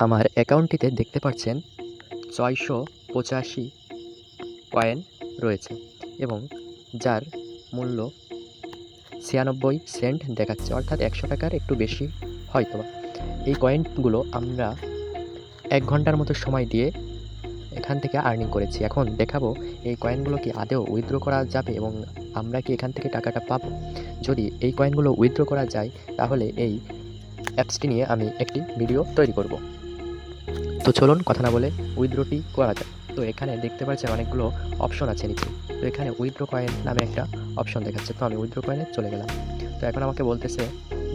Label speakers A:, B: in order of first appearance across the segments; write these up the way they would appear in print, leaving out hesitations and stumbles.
A: আমার অ্যাকাউন্টটিতে দেখতে পাচ্ছেন ৬৮৫ কয়েন রয়েছে এবং যার মূল্য ৯৬ সেন্ট দেখাচ্ছে, অর্থাৎ ১০০ টাকার একটু বেশি হয়তোবা। এই কয়েনগুলো আমরা ১ ঘন্টার মতো সময় দিয়ে এখান থেকে আর্নিং করেছি। এখন দেখাবো এই কয়েনগুলো কি আদৌ উইথড্র করা যাবে এবং আমরা কি এখান থেকে টাকাটা পাবো। যদি এই কয়েনগুলো উইথড্র করা যায় তাহলে এই অ্যাপসটি নিয়ে আমি একটি ভিডিও তৈরি করব। তো চলুন কথা না বলে উইথড্রটি করা যাক। তো এখানে দেখতে পাচ্ছেন অনেকগুলো অপশন আছে নিচে। তো এখানে উইথড্র কয়েন নামে একটা অপশন দেখাচ্ছে। তো আমি উইথড্র কয়েনে চলে গেলাম। তো এখন আমাকে বলতেছে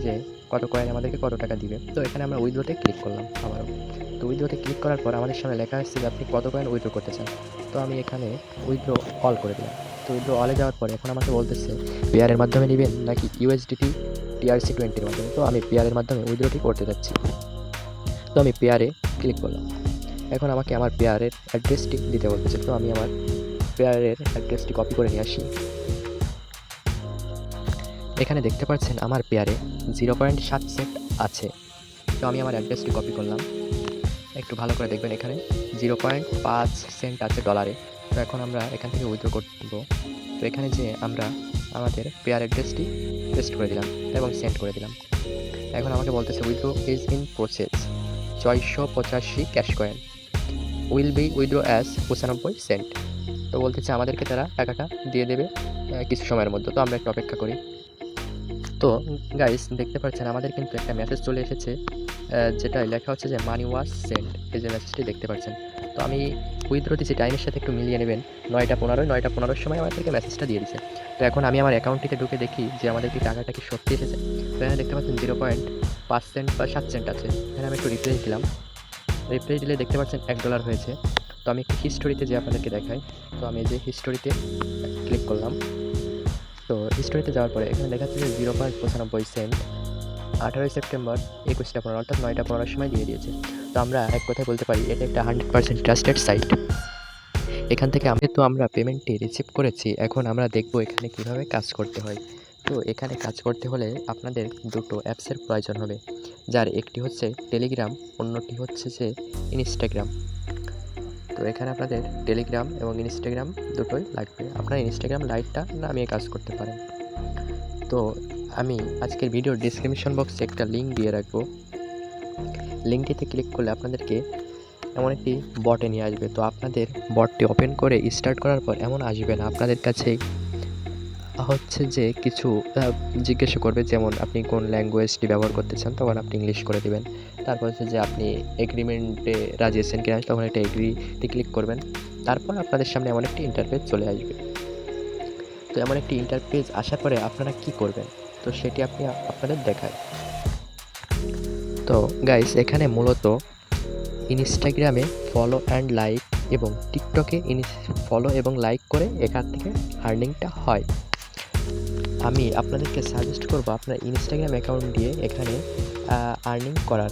A: যে কত কয়েন আমাদেরকে কত টাকা দিবে। তো এখানে আমরা উইথড্রতে ক্লিক করলাম আবারও। তো উইথড্রতে ক্লিক করার পর আমাদের সামনে লেখা আসছে যে আপনি কত কয়েন উইথড্র করতে চান। তো আমি এখানে উইথড্র অল করে দিলাম। তো উইথড্র অলে যাওয়ার পরে এখন আমাকে বলতেছে পেয়ারের মাধ্যমে নেবেন নাকি USDT TRC20 মাধ্যমে। তো আমি পেয়ারের মাধ্যমে উইথড্রটি করতে যাচ্ছি। তো আমি পেয়ারে ক্লিক করলাম। এখন আমাকে আমার পেয়ারের অ্যাড্রেসটি দিতে বলতেছে। তো আমি আমার পেয়ারের অ্যাড্রেসটি কপি করে নিয়ে আসি। এখানে দেখতে পাচ্ছেন আমার পেয়ারে 0.7 সেন্ট আছে। তো আমি আমার অ্যাড্রেসটি কপি করলাম। একটু ভালো করে দেখবেন, এখানে 0.5 সেন্ট আছে ডলারে। তো এখন আমরা এখান থেকে উইথড্র করব। তো এখানে যে আমরা আমাদের পেয়ার অ্যাড্রেসটি পেস্ট করে দিলাম এবং সেন্ড করে দিলাম। এখন আমাকে বলতেছে withdraw is in process, 685 cash coin will be withdraw as 95 cent. তো বলতেছে আমাদেরকে তারা টাকাটা দিয়ে দেবে কিছু সময়ের মধ্যে। তো আমরা একটু অপেক্ষা করি। তো গাইস দেখতে পাচ্ছেন আমাদের কিন্তু একটা মেসেজ চলে এসেছে, যেটায় লেখা হচ্ছে যে মানি ওয়াজ সেন্ট। এই যে মেসেজটি দেখতে পাচ্ছেন। তো আমি উইথড্র দিয়েছি টাইমের সাথে একটু মিলিয়ে নেবেন। 9টা 15 সময় আমাদেরকে মেসেজটা দিয়ে দিয়েছে। তো এখন আমি আমার অ্যাকাউন্টটিতে ঢুকে দেখি যে আমাদের কি টাকাটা কি সত্যি এসেছে। তো এখানে দেখতে পাচ্ছেন 0.5 সেন্ট বা 7 সেন্ট আছে। এখানে আমি একটু রিপ্লেস দিলাম। রিপ্লেস দিলে দেখতে পাচ্ছেন $1 হয়েছে। তো আমি একটু হিস্টোরিতে যে আপনাদেরকে দেখাই। তো আমি এই যে হিস্টোরিতে ক্লিক করলাম। তো হিস্টোরিতে যাওয়ার পরে এখানে দেখাচ্ছে যে 0.95 সেন্ট 18 সেপ্টেম্বর 21টা 15 অর্থাৎ 9টা 15 সময় দিয়ে দিয়েছে। তো আমরা এক কথায় বলতে পারি এটা একটা 100% ট্রাস্টেড সাইট। এখান থেকে আমরা পেমেন্টটি রিসিভ করেছি। এখন আমরা দেখব এখানে কিভাবে কাজ করতে হয়। তো এখানে কাজ করতে হলে আপনাদের দুটো অ্যাপসের প্রয়োজন হবে, যার একটি হচ্ছে টেলিগ্রাম, অন্যটি হচ্ছে যে ইনস্টাগ্রাম। তো এখানে আপনাদের টেলিগ্রাম এবং ইনস্টাগ্রাম দুটোই লাগবে। আপনারা ইনস্টাগ্রাম লাইটটা নামিয়ে কাজ করতে পারেন। তো আমি আজকের ভিডিওর ডেসক্রিপশন বক্সে একটা লিঙ্ক দিয়ে রাখবো। লিঙ্কটিতে ক্লিক করলে আপনাদেরকে এমন একটি বটে নিয়ে আসবে। তো আপনাদের বটটি ওপেন করে স্টার্ট করার পর এমন আসবে না, আপনাদের কাছে হচ্ছে যে কিছু জিজ্ঞাসা করবে, যেমন আপনি কোন ল্যাঙ্গুয়েজটি ব্যবহার করতে চান, তখন আপনি ইংলিশ করে দেবেন। তারপর হচ্ছে যে আপনি এগ্রিমেন্টে রাজি আছেন কিনা, তখন একটা এগ্রিতে ক্লিক করবেন। তারপর আপনাদের সামনে এমন একটি ইন্টারফেস চলে আসবে। তো এমন একটি ইন্টারফেস আসার পরে আপনারা কি করবেন, তো সেটি আপনাদের দেখায়। তো গাইস এখানে মূলত ইনস্টাগ্রামে ফলো অ্যান্ড লাইক এবং টিকটকে ফলো এবং লাইক করে এখান থেকে আর্নিংটা হয়। আমি আপনাদেরকে সাজেস্ট করব আপনার ইনস্টাগ্রাম অ্যাকাউন্ট দিয়ে এখানে আর্নিং করার।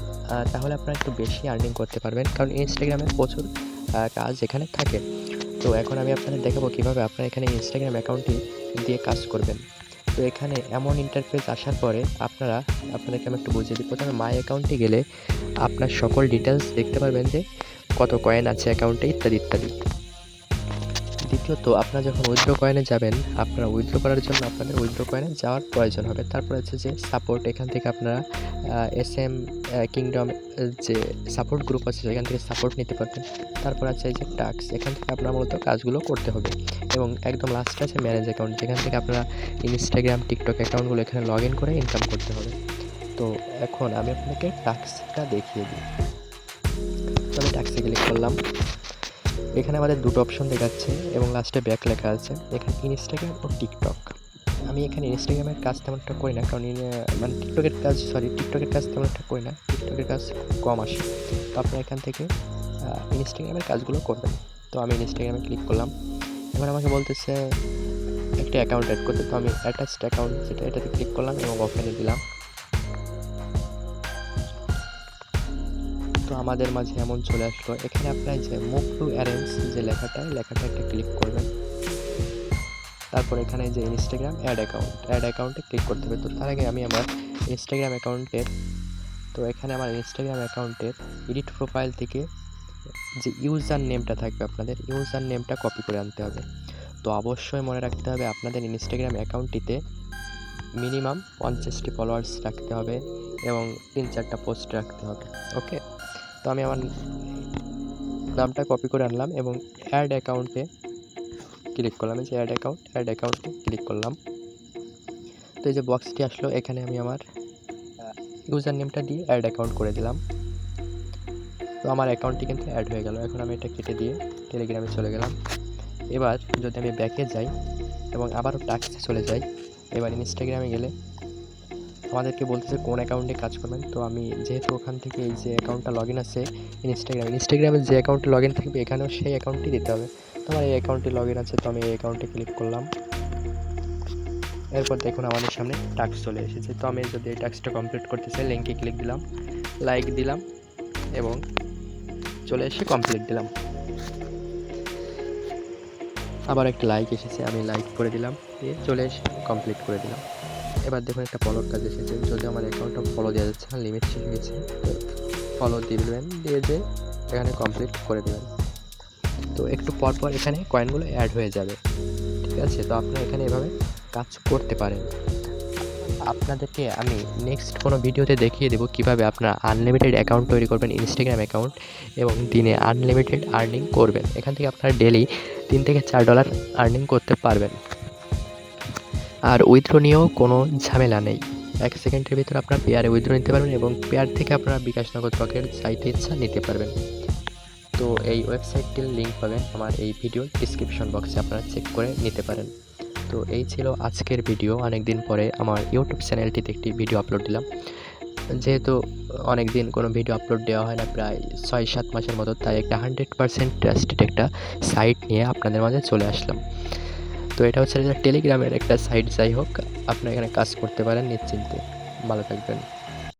A: তাহলে আপনারা একটু বেশি আর্নিং করতে পারবেন, কারণ ইনস্টাগ্রামে প্রচুর কাজ এখানে থাকে। তো এখন আমি আপনাদের দেখাবো কীভাবে আপনারা এখানে ইনস্টাগ্রাম অ্যাকাউন্টটি দিয়ে কাজ করবেন। তো এখানে এমন ইন্টারফেস আসার পরে আপনাদেরকে আমি একটু বুঝিয়ে দিই। প্রথমে মাই অ্যাকাউন্টে গেলে আপনার সকল ডিটেলস দেখতে পারবেন, যে কত কয়েন আছে অ্যাকাউন্টে ইত্যাদি ইত্যাদি। দ্বিতীয়ত আপনারা যখন উইথড্র কয়েনে যাবেন, আপনারা উইথড্র করার জন্য আপনাদের উইথড্র কয়েনে যাওয়ার প্রয়োজন হবে। তারপর হচ্ছে যে সাপোর্ট, এখান থেকে আপনারা SM কিংডম যে সাপোর্ট গ্রুপ আছে সেখান থেকে সাপোর্ট নিতে পারবেন। তারপর আছে এই যে টাস্ক, এখান থেকে আপনার মূলত কাজগুলো করতে হবে। এবং একদম লাস্টে আছে ম্যানেজ অ্যাকাউন্ট, যেখান থেকে আপনারা ইনস্টাগ্রাম টিকটক অ্যাকাউন্টগুলো এখানে লগ ইন করে ইনকাম করতে হবে। তো এখন আমি আপনাকে টাস্কটা দেখিয়ে দিই। তো আমি টাস্কে ক্লিক করলাম। এখানে আমাদের দুটো অপশন দেখাচ্ছে এবং লাস্টে ব্যাক লেখা আছে। এখানে ইনস্টাগ্রাম ও টিকটক। আমি এখানে ইনস্টাগ্রামের কাজ তেমন একটা করি না, কারণ মানে টিকটকের কাজ তেমন একটা করি না, টিকটকের কাজ কম আসে। তো আপনারা এখান থেকে ইনস্টাগ্রামের কাজগুলো করবেন। তো আমি ইনস্টাগ্রামে ক্লিক করলাম। এবার আমাকে বলতেছে একটা অ্যাকাউন্ট অ্যাড করতে। তো আমি অ্যাটাচড অ্যাকাউন্ট যেটা, এটাতে ক্লিক করলাম এবং ওপেনে দিলাম। তো আমাদের মাঝে এমন চলে আসলো। এখানে আপনার যে মুভ টু অ্যারেঞ্জ যে লেখাটা একটা ক্লিক করবেন। তারপর এখানে যে ইনস্টাগ্রাম অ্যাড অ্যাকাউন্টে ক্লিক করতে হবে। তো তার আগে আমি আমার ইনস্টাগ্রাম অ্যাকাউন্টের তো এখানে আমার ইনস্টাগ্রাম অ্যাকাউন্টের এডিট প্রোফাইল থেকে যে ইউজার নেমটা থাকবে আপনাদের ইউজার নেমটা কপি করে আনতে হবে। তো অবশ্যই মনে রাখতে হবে আপনাদের ইনস্টাগ্রাম অ্যাকাউন্টটিতে মিনিমাম 50টি ফলোয়ার্স রাখতে হবে এবং 3-4টা পোস্ট রাখতে হবে। ওকে, তো আমি আমার নামটা কপি করে আনলাম এবং অ্যাড অ্যাকাউন্টে ক্লিক করলাম। এই যে অ্যাড অ্যাকাউন্টে ক্লিক করলাম। তো এই যে বক্সটি আসলো, এখানে আমি আমার ইউজার নেমটা দিয়ে অ্যাড অ্যাকাউন্ট করে দিলাম। তো আমার অ্যাকাউন্টটি কিন্তু অ্যাড হয়ে গেল। এখন আমি এটা কেটে দিয়ে টেলিগ্রামে চলে গেলাম। এবার যদি আমি ব্যাকে যাই এবং আবারও টাস্কে চলে যাই, এবার ইনস্টাগ্রামে গেলে আমাদেরকে বলতেছে কোন অ্যাকাউন্টে কাজ করবেন। তো আমি যেহেতু ওখান থেকে এই যে অ্যাকাউন্টটা লগ ইন আছে ইনস্টাগ্রামে যে অ্যাকাউন্টে লগ ইন থাকবে এখানেও সেই অ্যাকাউন্টটি দিতে হবে। তো আমার এই অ্যাকাউন্টে লগ ইন আছে, তো আমি এই অ্যাকাউন্টে ক্লিক করলাম। এরপর দেখুন আমাদের সামনে টাস্ক চলে এসেছে। তো আমি যদি এই টাস্কটা কমপ্লিট করতে চাই, লিঙ্কে ক্লিক দিলাম, লাইক দিলাম এবং চলে এসে কমপ্লিট দিলাম। আবার একটা লাইক এসেছে, আমি লাইক করে দিলাম, দিয়ে চলে এসে কমপ্লিট করে দিলাম। এবার দেখুন একটা ফলোর কাজ এসেছে। যদি আমার অ্যাকাউন্টটা ফলো দেওয়া যাচ্ছে না, লিমিট শেষ হয়ে গেছে, তো ফলো দিবেন, দিয়ে যে এখানে কমপ্লিট করে দেবেন। তো একটু পর পর এখানে কয়েনগুলো অ্যাড হয়ে যাবে। ঠিক আছে, তো আপনারা এখানে এভাবে কাজ করতে পারেন। আপনাদেরকে আমি নেক্সট কোনো ভিডিওতে দেখিয়ে দেবো কীভাবে আপনারা আনলিমিটেড অ্যাকাউন্ট তৈরি করবেন, ইনস্টাগ্রাম অ্যাকাউন্ট, এবং দিনে আনলিমিটেড আর্নিং করবেন। এখান থেকে আপনারা ডেলি $3 থেকে $4 আর্নিং করতে পারবেন। আর উইথড্র নিয়েও কোনো ঝামেলা নেই। 1 সেকেন্ডের ভিতরে আপনার পেয়ারে উইথড্র নিতে পারবেন এবং পেয়ার থেকে আপনারা বিকাশ নগদ রকেট চাইতে ইচ্ছা নিতে পারবেন। তো এই ওয়েবসাইটটির লিঙ্ক পাবেন আমার এই ভিডিওর ডিসক্রিপশন বক্সে, আপনারা চেক করে নিতে পারেন। তো এই ছিল আজকের ভিডিও। অনেক দিন পরে আমার ইউটিউব চ্যানেলটিতে একটি ভিডিও আপলোড দিলাম। যেহেতু অনেক দিন কোনো ভিডিও আপলোড দেওয়া হয় না, প্রায় 6-7 মাসের মতো, তাই একটা 100% ট্রাস্টেড একটা সাইট নিয়ে আপনাদের মাঝে চলে আসলাম। তো এটা হচ্ছে টেলিগ্রামের একটা সাইট। যাই হোক, আপনারা এখানে কাজ করতে পারেন নিশ্চিন্তে। ভালো থাকবেন।